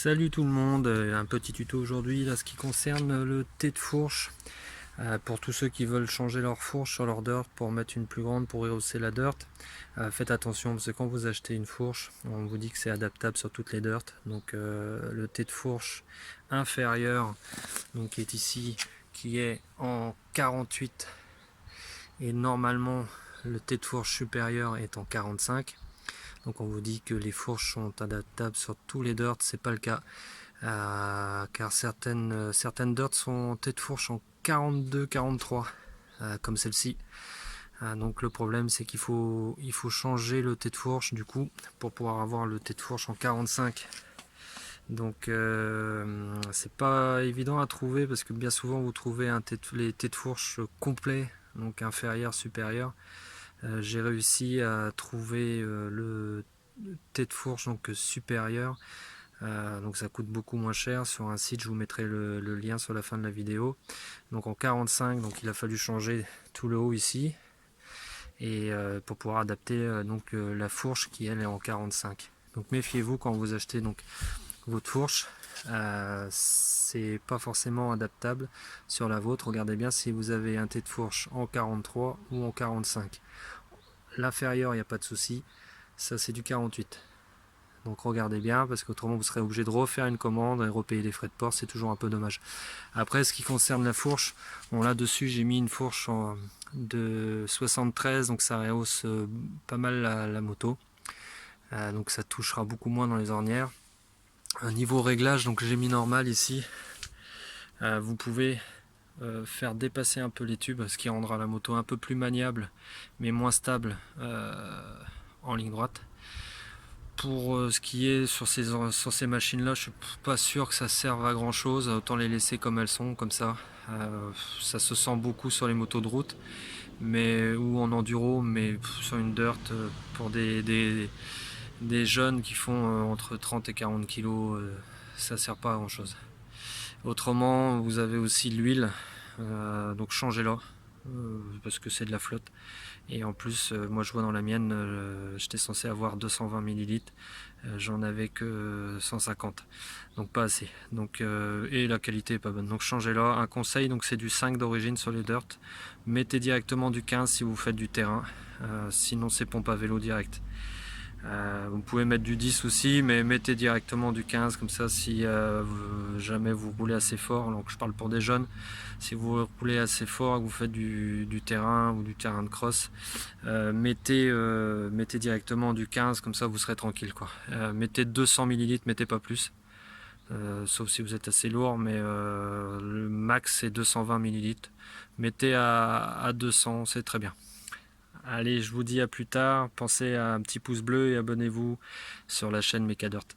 Salut tout le monde, un petit tuto aujourd'hui là ce qui concerne le thé de fourche. Pour tous ceux qui veulent changer leur fourche sur leur dirt pour mettre une plus grande pour rehausser la dirt, faites attention parce que quand vous achetez une fourche, on vous dit que c'est adaptable sur toutes les dirt. Donc le thé de fourche inférieur, donc qui est ici, qui est en 48, et normalement le thé de fourche supérieur est en 45. Donc on vous dit que les fourches sont adaptables sur tous les dirts, c'est pas le cas. Car certaines dirts sont tête fourche en 42-43, comme celle-ci. Donc le problème c'est qu'il faut changer le tête fourche du coup pour pouvoir avoir le tête fourche en 45. Donc c'est pas évident à trouver parce que bien souvent vous trouvez les têtes fourche complets, donc inférieur supérieur. J'ai réussi à trouver le tête fourche donc supérieur. Donc ça coûte beaucoup moins cher sur un site, je vous mettrai le lien sur la fin de la vidéo. Donc en 45, donc il a fallu changer tout le haut ici et pour pouvoir adapter la fourche qui elle est en 45. Donc méfiez-vous quand vous achetez donc votre fourche, c'est pas forcément adaptable sur la vôtre. Regardez bien si vous avez un thé de fourche en 43 ou en 45. L'inférieur, il n'y a pas de souci, ça c'est du 48. Donc regardez bien parce qu'autrement vous serez obligé de refaire une commande et repayer les frais de port, c'est toujours un peu dommage. Après ce qui concerne la fourche, bon là dessus j'ai mis une fourche de 73, donc ça rehausse pas mal la moto. Donc ça touchera beaucoup moins dans les ornières. Niveau réglage, donc j'ai mis normal ici. Vous pouvez faire dépasser un peu les tubes, ce qui rendra la moto un peu plus maniable mais moins stable en ligne droite. Pour ce qui est sur ces machines là, je suis pas sûr que ça serve à grand chose, autant les laisser comme elles sont, comme ça. Ça se sent beaucoup sur les motos de route ou en enduro, mais sur une dirt pour des jeunes qui font entre 30 et 40 kg, ça sert pas à grand chose. Autrement vous avez aussi l'huile, donc changez-la parce que c'est de la flotte. Et en plus, moi je vois dans la mienne, j'étais censé avoir 220 ml, j'en avais que 150, donc pas assez. Donc, et la qualité est pas bonne, donc changez-la. Un conseil, donc c'est du 5 d'origine sur les dirt. Mettez directement du 15 si vous faites du terrain, sinon c'est pompe à vélo direct. Vous pouvez mettre du 10 aussi, mais mettez directement du 15, comme ça si jamais vous roulez assez fort, donc je parle pour des jeunes, si vous roulez assez fort, que vous faites du terrain ou du terrain de cross, mettez directement du 15, comme ça vous serez tranquille, quoi. Mettez 200 ml, mettez pas plus, sauf si vous êtes assez lourd, mais le max c'est 220 ml. Mettez à 200, c'est très bien. Allez, je vous dis à plus tard, pensez à un petit pouce bleu et abonnez-vous sur la chaîne Mecadirt.